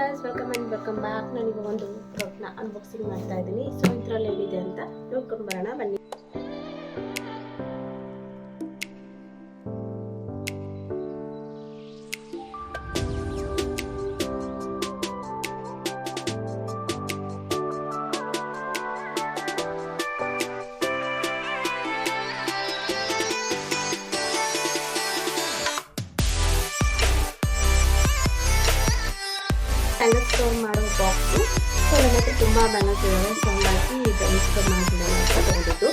Guys, welcome back. ನಾನೀಗ ಒಂದು ಪ್ರಾಡಕ್ಟ್ನ ಅನ್ಬಾಕ್ಸಿಂಗ್ ಮಾಡ್ತಾ ಇದ್ದೀನಿ. ಸೊ ಇದರಲ್ಲಿ ಏನಿದೆ ಅಂತ ನೋಡ್ಕೊಂಡು ಬರೋಣ ಬನ್ನಿ. ಬ್ಯಾಂಗಲ್ ಸ್ಟೋರ್ ಮಾಡೋ ಬಾಕ್ಸು. ಸೊ ನನ್ನ ಹತ್ರ ತುಂಬ ಬ್ಯಾಂಗಲ್ಸ್ ಇದ್ದಾವೆ. ಸೊ ಹಂಗಾಗಿ ಇದನ್ನು ಸ್ಟೋರ್ ಮಾಡ್ತಿದ್ದಾನೆ ಅಂತ ತಗೊಂಡಿದ್ದು.